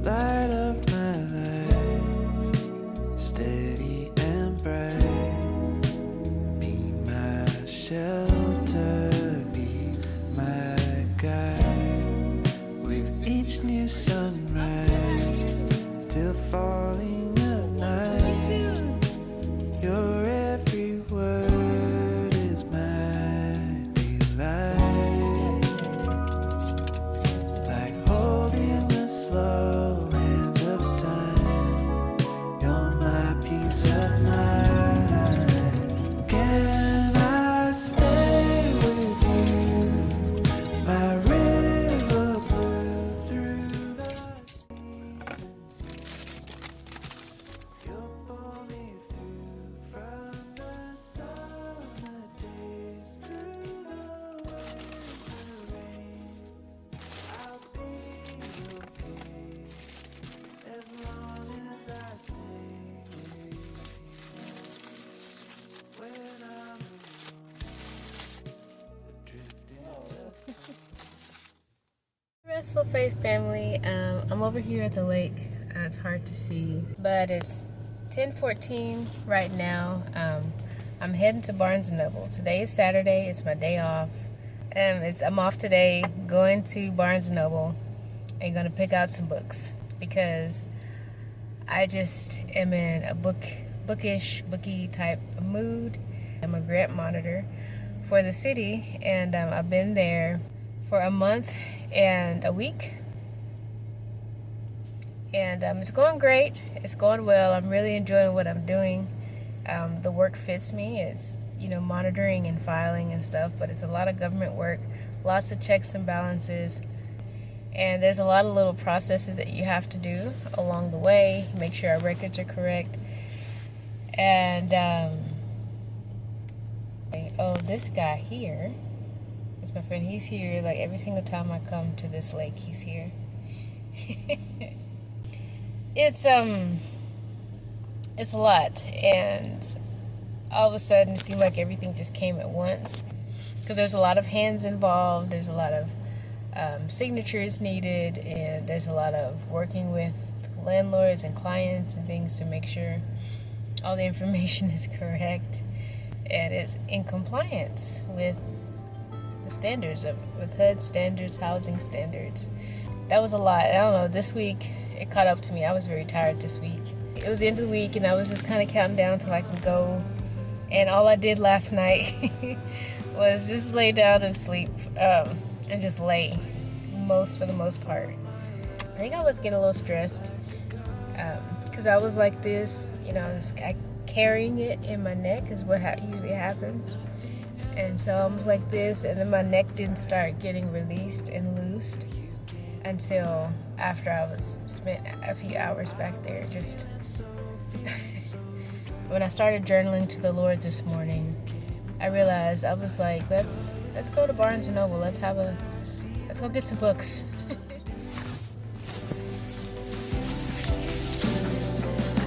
light of my life, steady and bright. Be my shelter, be my guide. With each new sunrise till falling at night, your every word is my delight. Like holding the slow hands of time, you're my peace of mind. Can I stay with you, my river blue through the seasons? You'll pull me through from the summer days through the winter rain. I'll be okay as long as I stay with you. When I'm alone, adrift in the Restful Faith family, I'm over here at the lake. It's hard to see, but it's 10:14 right now. I'm heading to Barnes & Noble. Today is Saturday. It's my day off. I'm off today, going to Barnes & Noble and going to pick out some books because I just am in a booky type of mood. I'm a grant monitor for the city, and I've been there for a month and a week, and it's going great. It's going well. I'm really enjoying what I'm doing. The work fits me. It's monitoring and filing and stuff, but it's a lot of government work, lots of checks and balances, and there's a lot of little processes that you have to do along the way, make sure our records are correct. And this guy here is my friend. He's here like every single time I come to this lake. He's here. It's a lot, and all of a sudden it seemed like everything just came at once because there's a lot of hands involved. There's a lot of signatures needed, and there's a lot of working with landlords and clients and things to make sure all the information is correct and is in compliance with the standards with HUD standards, housing standards. That was a lot. I don't know, this week it caught up to me. I was very tired this week. It was the end of the week, and I was just kind of counting down till I can go. And all I did last night was just lay down and sleep, and just lay for the most part. I think I was getting a little stressed because I was like this, just carrying it in my neck is what usually happens. And so I was like this, and then my neck didn't start getting released and loosed until after I was spent a few hours back there. Just when I started journaling to the Lord this morning, I realized I was like, let's go to Barnes & Noble. Let's go get some books.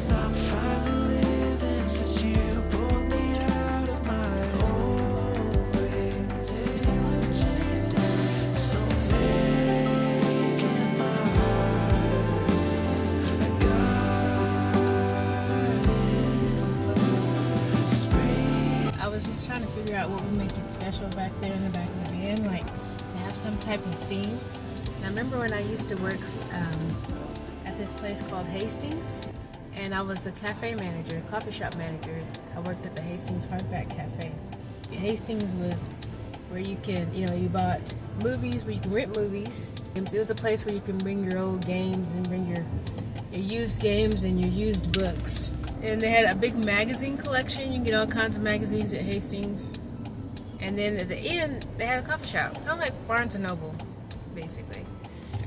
I'm finally living since you pulled me out of my old ways. You've changed so vague in my heart. Spring. I was just trying to figure out what would make it special back there in the back of the van, like to have some type of theme. And I remember when I used to work at this place called Hastings, and I was the cafe manager, coffee shop manager. I worked at the Hastings Hardback Cafe. Hastings was where you can, you bought movies, where you can rent movies. It was a place where you can bring your old games and bring your used games and your used books. And they had a big magazine collection. You can get all kinds of magazines at Hastings. And then at the end, they had a coffee shop. Kind of like Barnes & Noble, basically.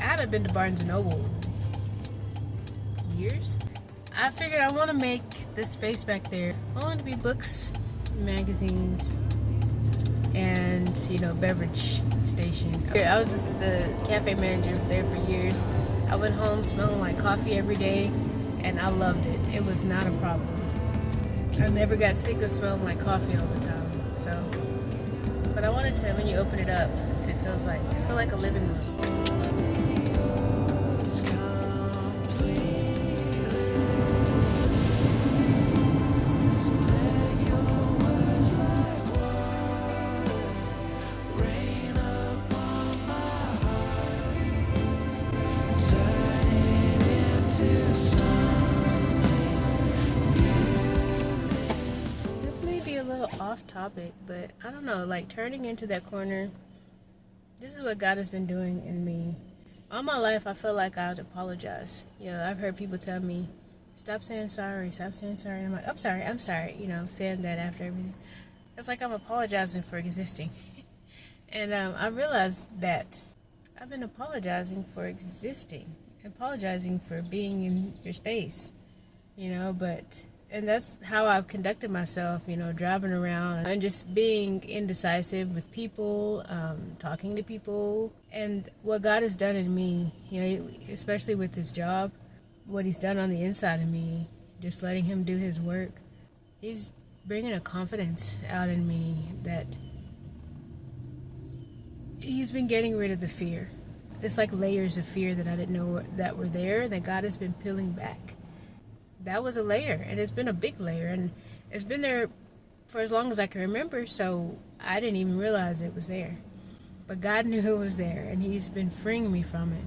I haven't been to Barnes & Noble in years. I figured I want to make the space back there. I want it to be books, magazines, and, beverage station. I was just the cafe manager there for years. I went home smelling like coffee every day, and I loved it. It was not a problem. I never got sick of smelling like coffee all the time. So, but I wanted to, when you open it up, it feels like a living room. till something This may be a little off topic, but I don't know, like turning into that corner, this is what God has been doing in me. All my life, I feel like I would apologize. You know, I've heard people tell me, stop saying sorry, stop saying sorry. And I'm like, I'm sorry, you know, saying that after everything. It's like I'm apologizing for existing. And I realized that I've been apologizing for existing, apologizing for being in your space, you know, and that's how I've conducted myself, you know, driving around and just being indecisive with people, talking to people. And what God has done in me, you know, especially with this job, what he's done on the inside of me, just letting him do his work, he's bringing a confidence out in me that he's been getting rid of the fear. It's like layers of fear that I didn't know that were there, that God has been peeling back. That was a layer, and it's been a big layer, and it's been there for as long as I can remember, so I didn't even realize it was there. But God knew it was there, and he's been freeing me from it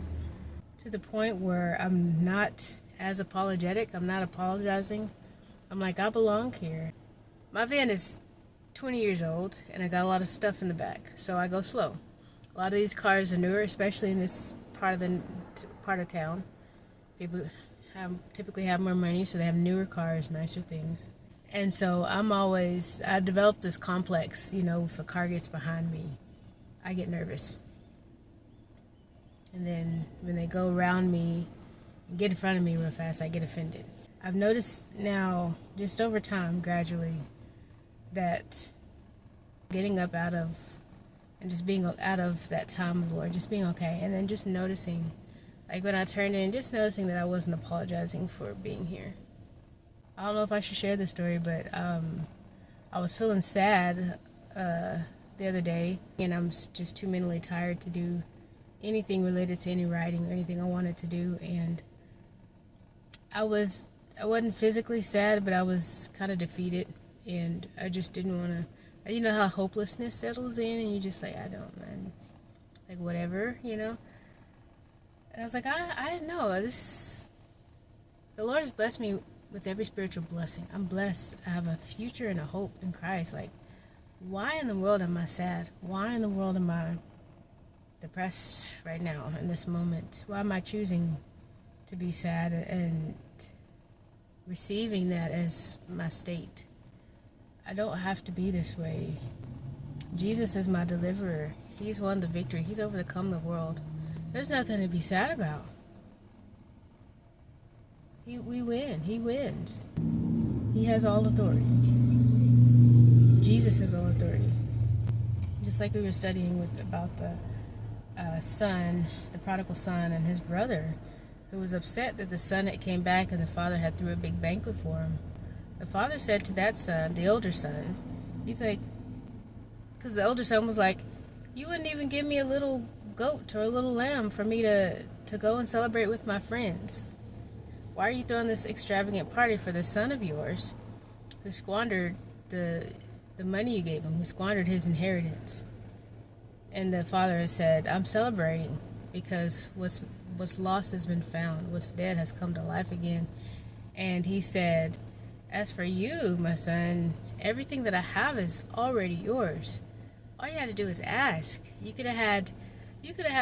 to the point where I'm not as apologetic. I'm not apologizing. I'm like, I belong here. My van is 20 years old, and I got a lot of stuff in the back, so I go slow. A lot of these cars are newer, especially in this part of town. People typically have more money, so they have newer cars, nicer things. And so I developed this complex, you know, if a car gets behind me, I get nervous. And then when they go around me and get in front of me real fast, I get offended. I've noticed now, just over time, gradually, that getting up out of, and just being out of that time of the Lord, just being okay, and then just noticing, like when I turned in, just noticing that I wasn't apologizing for being here. I don't know if I should share this story, but I was feeling sad the other day, and I'm just too mentally tired to do anything related to any writing or anything I wanted to do, and I wasn't physically sad, but I was kind of defeated, and I just didn't want to. You know how hopelessness settles in, and you just say, I don't, man, like whatever, you know. And I was like, I know this. The Lord has blessed me with every spiritual blessing. I'm blessed. I have a future and a hope in Christ. Like, why in the world am I sad? Why in the world am I depressed right now in this moment? Why am I choosing to be sad and receiving that as my state? I don't have to be this way. Jesus is my deliverer. He's won the victory. He's overcome the world. There's nothing to be sad about. We win. He wins. He has all authority. Jesus has all authority. Just like we were studying about the son, the prodigal son, and his brother, who was upset that the son had came back and the father had threw a big banquet for him. The father said to that son, the older son, he's like, because the older son was like, you wouldn't even give me a little goat or a little lamb for me to go and celebrate with my friends. Why are you throwing this extravagant party for the son of yours who squandered the money you gave him, who squandered his inheritance? And the father has said, I'm celebrating because what's lost has been found. What's dead has come to life again. And he said, as for you, my son, everything that I have is already yours. All you had to do is ask. You could have had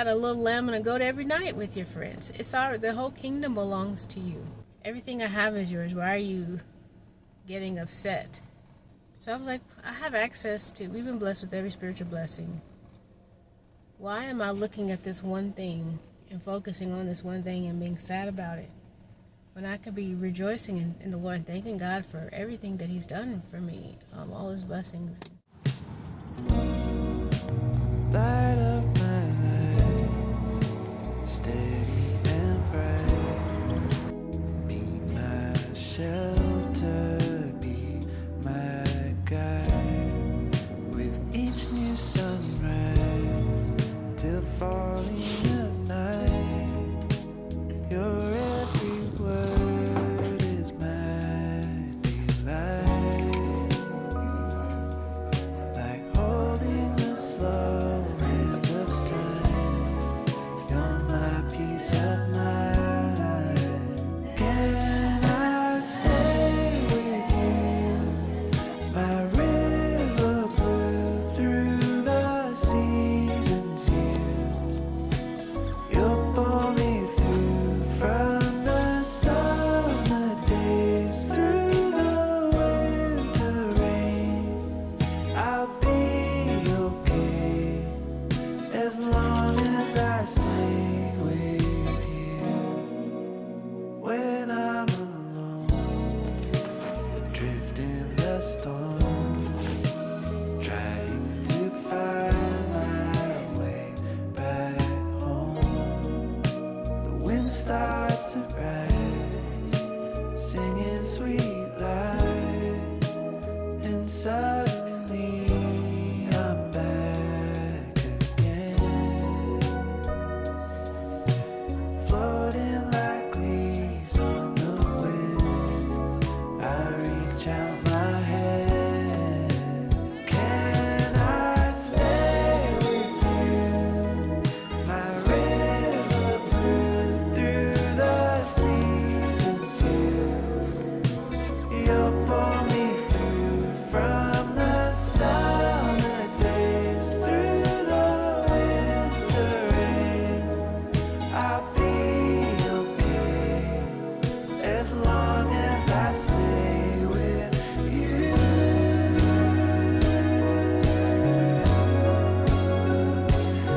a little lamb and a goat every night with your friends. The whole kingdom belongs to you. Everything I have is yours. Why are you getting upset? So I was like, I have access to, we've been blessed with every spiritual blessing. Why am I looking at this one thing and focusing on this one thing and being sad about it, when I could be rejoicing in the Lord and thanking God for everything that he's done for me, all his blessings. light up my life, steady and bright. Be my shelter, be my guide. With each new sunrise till falling at night, your every word is my delight. Like holding the slow hands of time, you're my peace. starts to rise, singing sweet lies, and suddenly I'm back again, floating like leaves on the wind. I reach out my hand. Can I stay with you? My river blue through the seasons. You'll pull me through from the summer days through the winter rains. I'll be okay as long as I stay with you.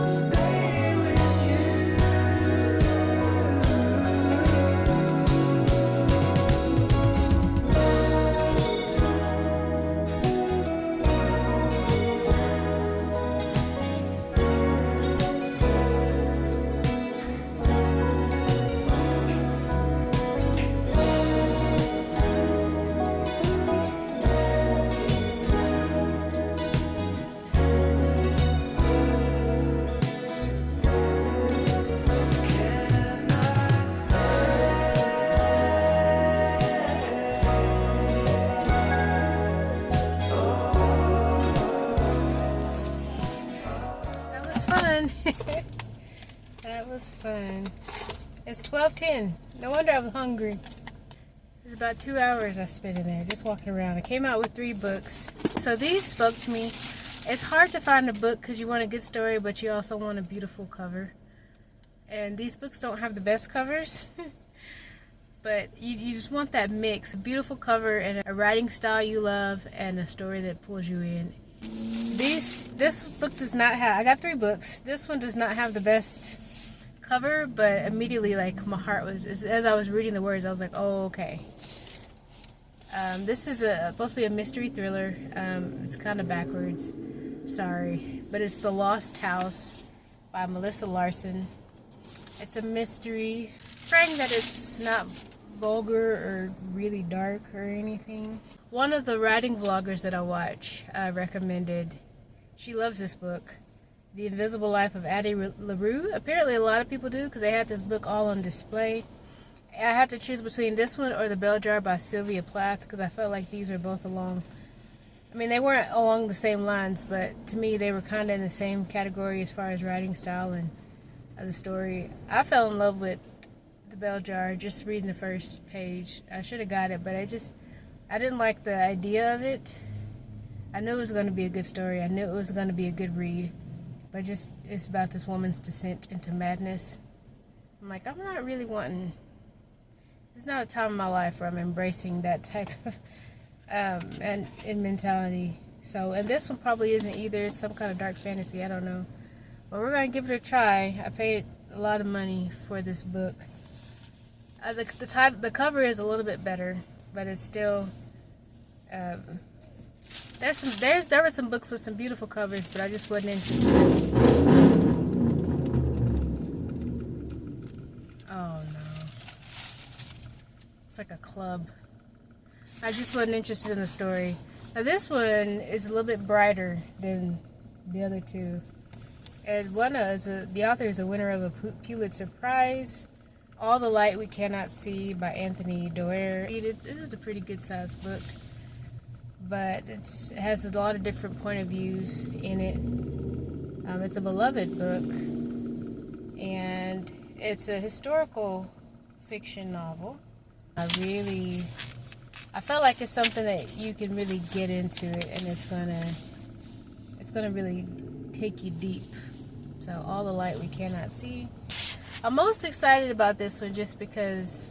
Stay with you. Can I That was fun. That was fun. It's 12:10. No wonder I was hungry. It's about 2 hours I spent in there just walking around. I came out with 3 books. So these spoke to me. It's hard to find a book because you want a good story, but you also want a beautiful cover. And these books don't have the best covers. But you just want that mix. A beautiful cover and a writing style you love and a story that pulls you in. This book does not have, I got 3 books. This one does not have the best cover, but immediately like my heart was, as I was reading the words, I was like, oh, okay. This is supposed to be a mystery thriller. It's kind of backwards, sorry, but it's The Lost House by Melissa Larson. It's a mystery, praying that it's not vulgar or really dark or anything. One of the writing vloggers that I watch recommended, she loves this book, The Invisible Life of Addie LaRue. Apparently a lot of people do because they had this book all on display. I had to choose between this one or The Bell Jar by Sylvia Plath because I felt like these were both along, I mean they weren't along the same lines, but to me they were kind of in the same category as far as writing style and the story. I fell in love with The Bell Jar just reading the first page. I should have got it, but I didn't like the idea of it. I knew it was going to be a good story. I knew it was going to be a good read, but just it's about this woman's descent into madness. I'm like, I'm not really wanting, it's not a time in my life where I'm embracing that type of and mentality. So, and this one probably isn't either. It's some kind of dark fantasy. I don't know. But we're going to give it a try. I paid a lot of money for this book. The cover is a little bit better, but it's still there were some books with some beautiful covers, but I just wasn't interested. Oh no. It's like a club. I just wasn't interested in the story. Now this one is a little bit brighter than the other 2. And the author is a winner of a Pulitzer Prize. All the Light We Cannot See by Anthony Doerr. This is a pretty good sized book, but it has a lot of different point of views in it. It's a beloved book, and it's a historical fiction novel. I felt like it's something that you can really get into it, and it's gonna really take you deep. So All the Light We Cannot See. I'm most excited about this one just because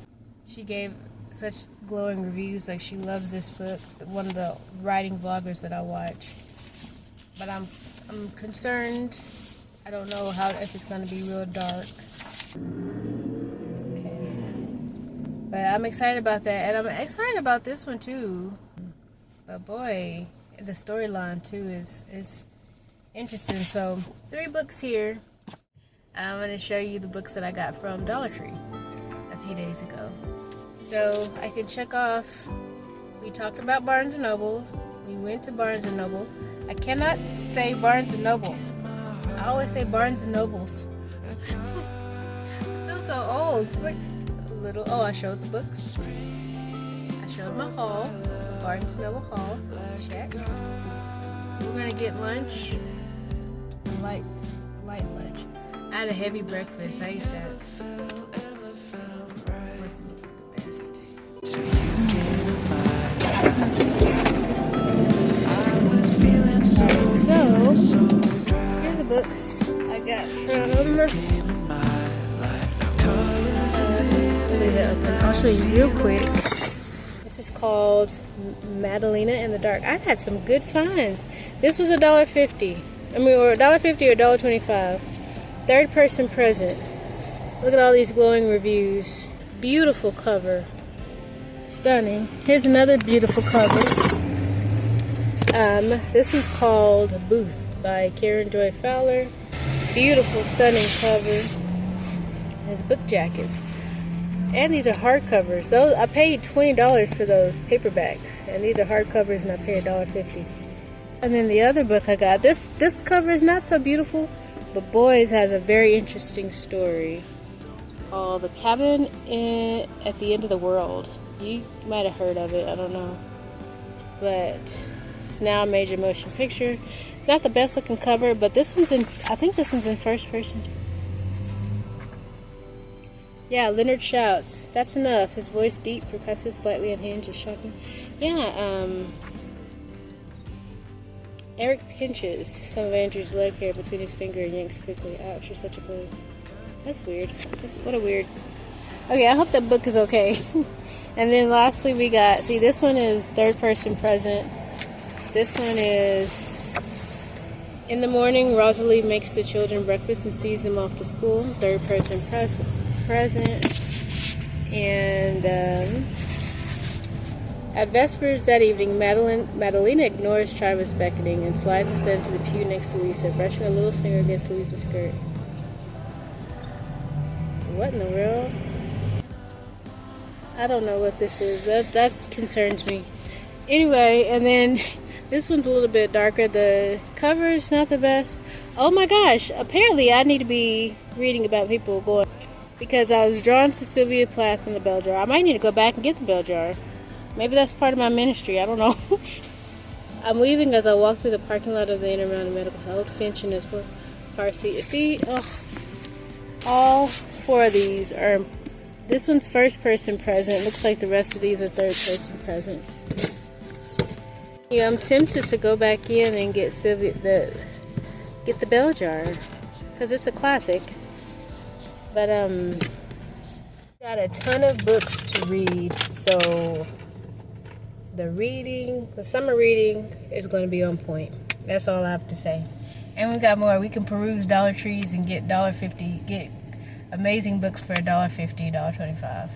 she gave such glowing reviews. Like, she loves this book. One of the writing vloggers that I watch. But I'm concerned. I don't know if it's going to be real dark. Okay. But I'm excited about that. And I'm excited about this one too. But boy, the storyline too is interesting. So 3 books here. I'm going to show you the books that I got from Dollar Tree. few days ago. So I can check off. We talked about Barnes and Noble. We went to Barnes and Noble. I cannot say Barnes and Noble. I always say Barnes and Nobles. I feel so old. It's like a little. Oh, I showed the books. I showed my haul. Barnes and Noble haul. Check. We're gonna get lunch. Light lunch. I had a heavy breakfast. I ate that. Wasn't the best. Alright, so here are the books I got from I'll show you real quick. This is called Madalena in the Dark. I had some good finds. This was $1.50. I mean, or $1.50 or $1.25. Third person present. Look at all these glowing reviews. Beautiful cover. Stunning. Here's another beautiful cover. This one's called Booth by Karen Joy Fowler. Beautiful, stunning cover. There's book jackets. And these are hardcovers. Those I paid $20 for those paperbacks, and these are hardcovers, and I paid $1.50. And then the other book I got, this cover is not so beautiful, but boys, has a very interesting story called The Cabin at the End of the World. You might have heard of it, I don't know. But it's now a major motion picture. Not the best looking cover, but I think this one's in first person. Yeah, Leonard shouts. That's enough. His voice deep, percussive, slightly unhinged, is shocking. Yeah, Eric pinches some of Andrew's leg hair between his finger and yanks quickly. Ouch, you're such a bully. That's weird. What a weird. Okay, I hope that book is okay. And then lastly we got, see, this one is third person present. This one is, in the morning, Rosalie makes the children breakfast and sees them off to school. Third person present. And at Vespers that evening, Madalena ignores Chiva's beckoning and slides ascend to the pew next to Lisa, brushing a little stinger against Lisa's skirt. What in the world? I don't know what this is. That concerns me. Anyway, and then this one's a little bit darker. The cover is not the best. Oh my gosh, apparently I need to be reading about people going, because I was drawn to Sylvia Plath and the bell jar. I might need to go back and get the bell jar. Maybe that's part of my ministry. I don't know. I'm leaving as I walk through the parking lot of the Intermountain Medical Center. Finch in his car seat. See, all four of these are. This one's first person present. Looks like the rest of these are third person present. Yeah, I'm tempted to go back in and get get the bell jar, because it's a classic. But got a ton of books to read, so the summer reading is going to be on point. That's all I have to say. And we got more. We can peruse Dollar Trees and get $1.50. Get amazing books for $1.50, $1.25.